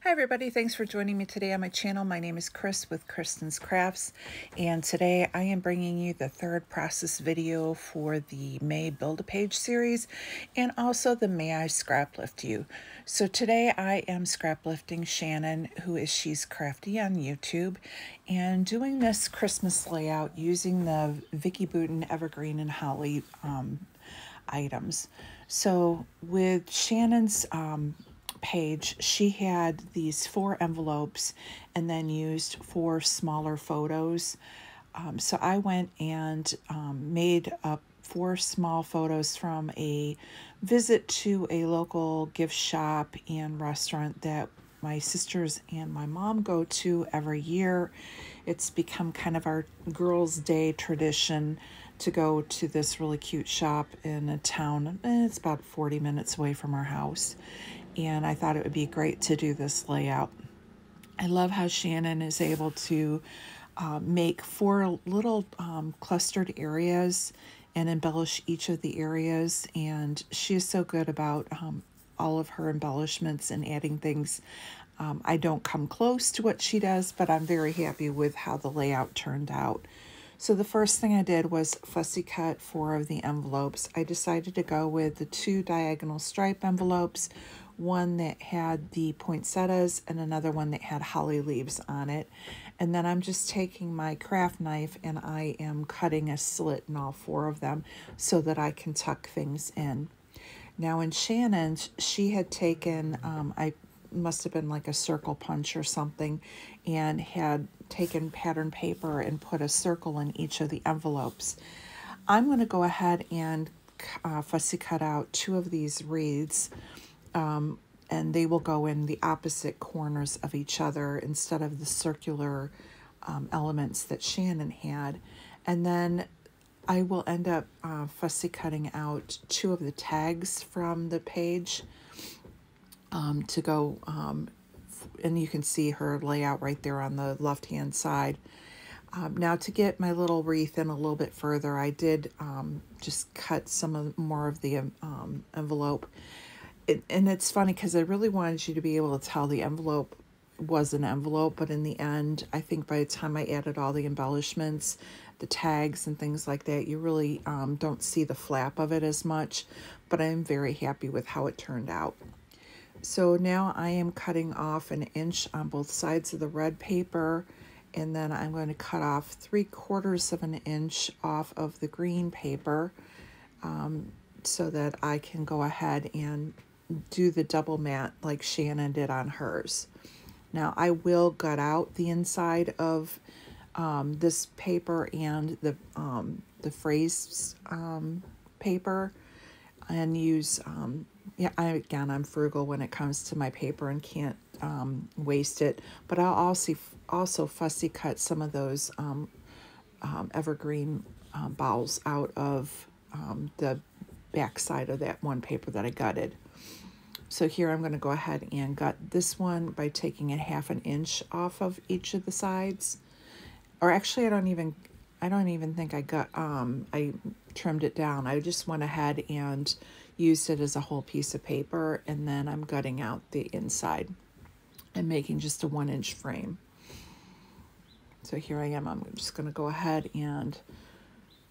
Hi everybody, thanks for joining me today on my channel. My name is Chris with Kristen's Crafts, and today I am bringing you the third process video for the May Build-A-Page series and also the May I Scraplift You. So today I am scraplifting Shannon, who is She's Crafty on YouTube, and doing this Christmas layout using the Vicky Bouton Evergreen and Holly items. So with Shannon's page, she had these 4 envelopes and then used 4 smaller photos. So I went and made up 4 small photos from a visit to a local gift shop and restaurant that my sisters and my mom go to every year. It's become kind of our girls' day tradition to go to this really cute shop in a town. It's about 40 minutes away from our house. And I thought it would be great to do this layout. I love how Shannon is able to make 4 little clustered areas and embellish each of the areas. And she is so good about all of her embellishments and adding things. I don't come close to what she does, but I'm very happy with how the layout turned out. So the first thing I did was fussy cut 4 of the envelopes. I decided to go with the 2 diagonal stripe envelopes, one that had the poinsettias and another one that had holly leaves on it. And then I'm just taking my craft knife and I am cutting a slit in all 4 of them so that I can tuck things in. Now in Shannon's, she had taken, I must have been like a circle punch or something, and had taken pattern paper and put a circle in each of the envelopes. I'm going to go ahead and fussy cut out 2 of these wreaths, and they will go in the opposite corners of each other instead of the circular elements that Shannon had. And then I will end up fussy cutting out 2 of the tags from the page to go, and you can see her layout right there on the left hand side. Now to get my little wreath in a little bit further, I did just cut more of the envelope. And it's funny because I really wanted you to be able to tell the envelope was an envelope, but in the end, I think by the time I added all the embellishments, the tags and things like that, you really don't see the flap of it as much, but I'm very happy with how it turned out. So now I am cutting off 1 inch on both sides of the red paper, and then I'm going to cut off 3/4 of an inch off of the green paper so that I can go ahead and do the double mat like Shannon did on hers. Now I will gut out the inside of this paper and the phrase paper and use yeah, I'm frugal when it comes to my paper and can't waste it, but I'll also fussy cut some of those evergreen bowls out of the back side of that one paper that I gutted. So here I'm going to go ahead and gut this one by taking a 1/2 inch off of each of the sides. Or actually, I don't even think I trimmed it down. I just went ahead and used it as a whole piece of paper, and then I'm gutting out the inside and making just a 1 inch frame. So here I am. I'm just going to go ahead and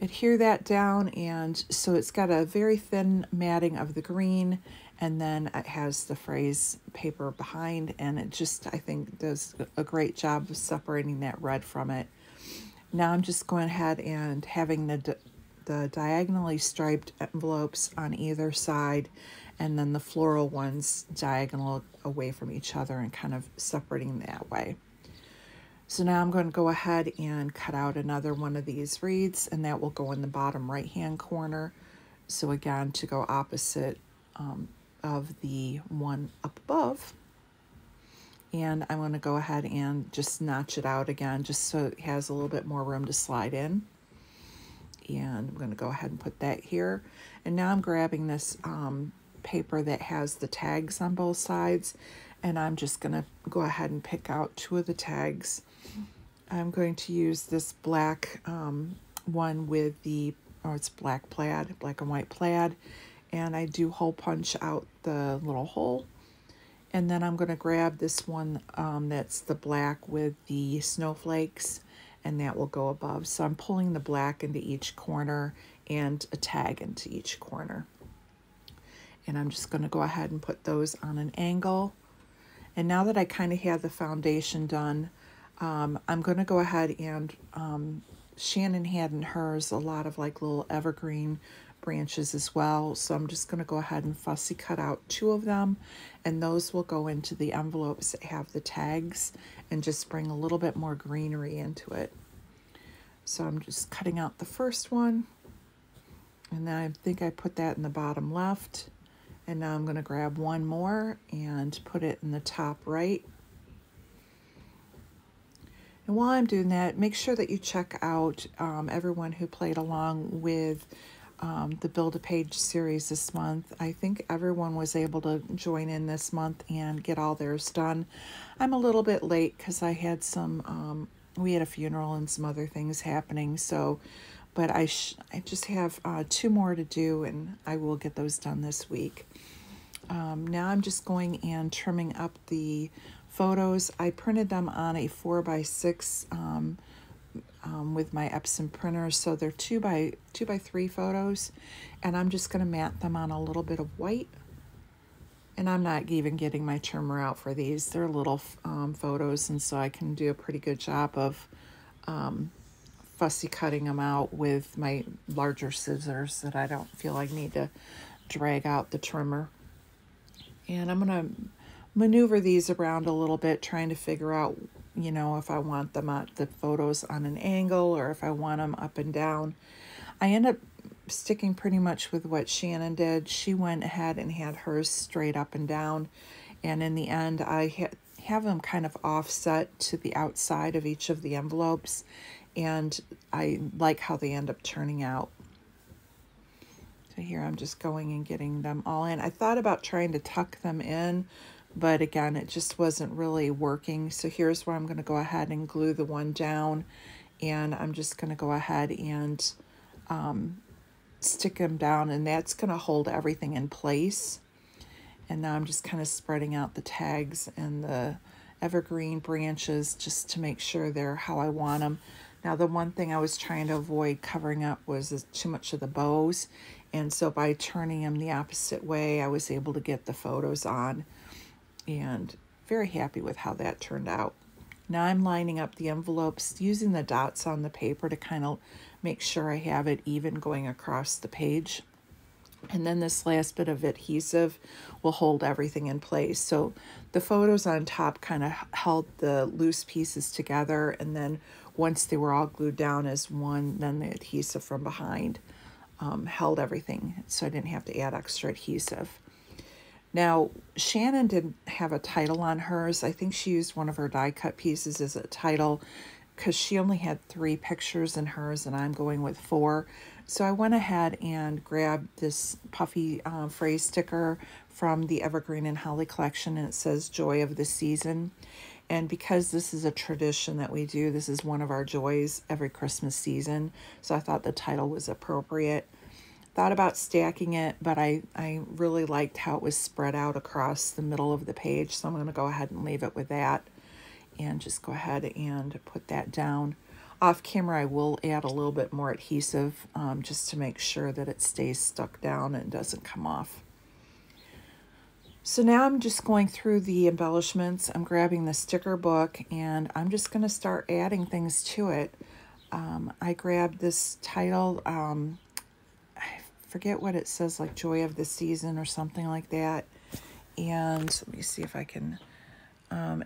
adhere that down, and so it's got a very thin matting of the green, and then it has the phrase paper behind, and it just, I think, does a great job of separating that red from it. Now I'm just going ahead and having the diagonally striped envelopes on either side, and then the floral ones diagonal away from each other and kind of separating that way. So now I'm going to go ahead and cut out another one of these wreaths, and that will go in the bottom right hand corner. So again, to go opposite of the one up above. And I'm going to go ahead and just notch it out again, just so it has a little bit more room to slide in. And I'm going to go ahead and put that here. And now I'm grabbing this paper that has the tags on both sides, and I'm just going to go ahead and pick out 2 of the tags. I'm going to use this black one with it's black and white plaid, and I do hole punch out the little hole, And then I'm going to grab this one that's the black with the snowflakes, and that will go above. So I'm pulling the black into each corner and a tag into each corner. And I'm just going to go ahead and put those on an angle. And now that I kind of have the foundation done, I'm going to go ahead and Shannon had in hers a lot of like little evergreen branches as well. So I'm just going to go ahead and fussy cut out 2 of them, and those will go into the envelopes that have the tags and just bring a little bit more greenery into it. So I'm just cutting out the first one, and then I think I put that in the bottom left. And now I'm going to grab one more and put it in the top right. And while I'm doing that, make sure that you check out everyone who played along with the Build-A-Page series this month. I think everyone was able to join in this month and get all theirs done. I'm a little bit late because I had some, we had a funeral and some other things happening. So, but I just have 2 more to do, and I will get those done this week. Now I'm just going and trimming up the photos. I printed them on a 4x6 with my Epson printer, so they're 2x3 photos, and I'm just going to mat them on a little bit of white. And I'm not even getting my trimmer out for these. They're little photos, and so I can do a pretty good job of fussy cutting them out with my larger scissors that I don't feel I need to drag out the trimmer. And I'm going to maneuver these around a little bit, trying to figure out, you know, if I want them at the photos on an angle or if I want them up and down. I end up sticking pretty much with what Shannon did. She went ahead and had hers straight up and down. And in the end, I have them kind of offset to the outside of each of the envelopes. And I like how they end up turning out. So here I'm just going and getting them all in. I thought about trying to tuck them in, but again, it just wasn't really working. So here's where I'm going to go ahead and glue the one down, and I'm just going to go ahead and stick them down, and that's going to hold everything in place. And now I'm just kind of spreading out the tags and the evergreen branches just to make sure they're how I want them. Now, the one thing I was trying to avoid covering up was too much of the bows. And so by turning them the opposite way, I was able to get the photos on. And very happy with how that turned out. Now I'm lining up the envelopes using the dots on the paper to kind of make sure I have it even going across the page. And then this last bit of adhesive will hold everything in place. So the photos on top kind of held the loose pieces together, and then once they were all glued down as one, then the adhesive from behind held everything, so I didn't have to add extra adhesive. Now, Shannon didn't have a title on hers. I think she used one of her die cut pieces as a title because she only had 3 pictures in hers, and I'm going with 4. So I went ahead and grabbed this puffy phrase sticker from the Evergreen and Holly collection, and it says Joy of the Season. And because this is a tradition that we do, this is one of our joys every Christmas season, so I thought the title was appropriate. Thought about stacking it, but I really liked how it was spread out across the middle of the page, so I'm going to go ahead and leave it with that and just go ahead and put that down. Off camera, I will add a little bit more adhesive just to make sure that it stays stuck down and doesn't come off. So now I'm just going through the embellishments. I'm grabbing the sticker book, and I'm just going to start adding things to it. I grabbed this title, I forget what it says, like Joy of the Season or something like that. And let me see if I can,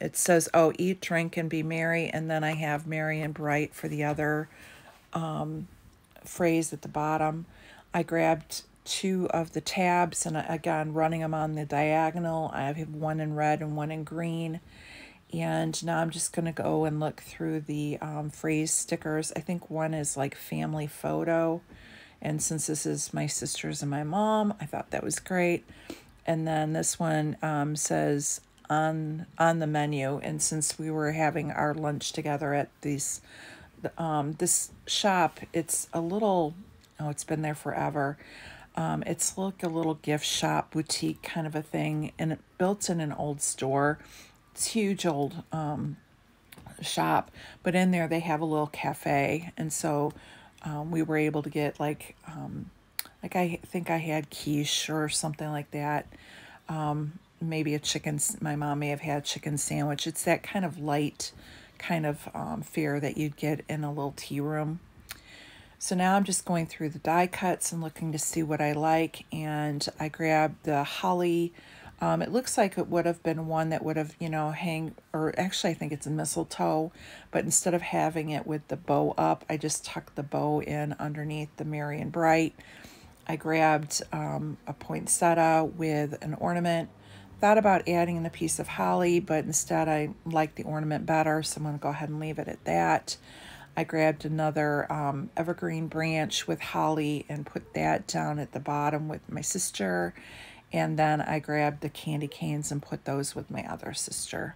it says, oh, eat, drink, and be merry. And then I have merry and bright for the other phrase at the bottom. I grabbed 2 of the tabs, and again, running them on the diagonal. I have one in red and one in green. And now I'm just going to go and look through the phrase stickers. I think one is like family photo. And since this is my sisters and my mom, I thought that was great. And then this one says on the menu. And since we were having our lunch together at this shop, it's a little, oh, it's been there forever. It's like a little gift shop, boutique kind of a thing, and it built in an old store. It's huge old shop, but in there they have a little cafe, and so we were able to get like I think I had quiche or something like that. Maybe a chicken. My mom may have had a chicken sandwich. It's that kind of light kind of fare that you'd get in a little tea room. So now I'm just going through the die cuts and looking to see what I like, and I grabbed the holly. It looks like it would have been one that would have, hang, or actually I think it's a mistletoe, but instead of having it with the bow up, I just tucked the bow in underneath the Merry and Bright. I grabbed a poinsettia with an ornament. Thought about adding in a piece of holly, but instead I like the ornament better, so I'm going to go ahead and leave it at that. I grabbed another evergreen branch with holly and put that down at the bottom with my sister. And then I grabbed the candy canes and put those with my other sister.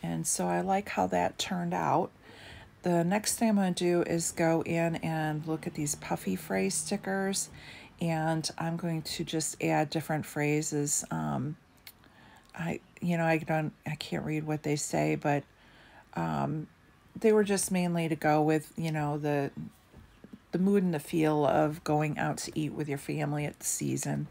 And so I like how that turned out. The next thing I'm going to do is go in and look at these puffy phrase stickers. And I'm going to just add different phrases. I can't read what they say, but they were just mainly to go with, the mood and the feel of going out to eat with your family at the season.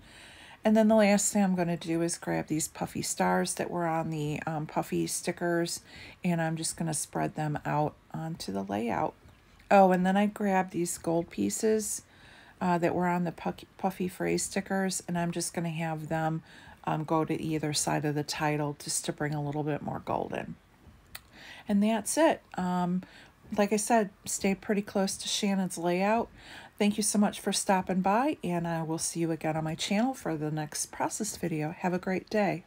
And then the last thing I'm going to do is grab these puffy stars that were on the puffy stickers, and I'm just going to spread them out onto the layout. Oh, and then I grabbed these gold pieces that were on the puffy phrase stickers, and I'm just going to have them go to either side of the title just to bring a little bit more gold in. And that's it. Like I said, stayed pretty close to Shannon's layout. Thank you so much for stopping by, and I will see you again on my channel for the next process video. Have a great day.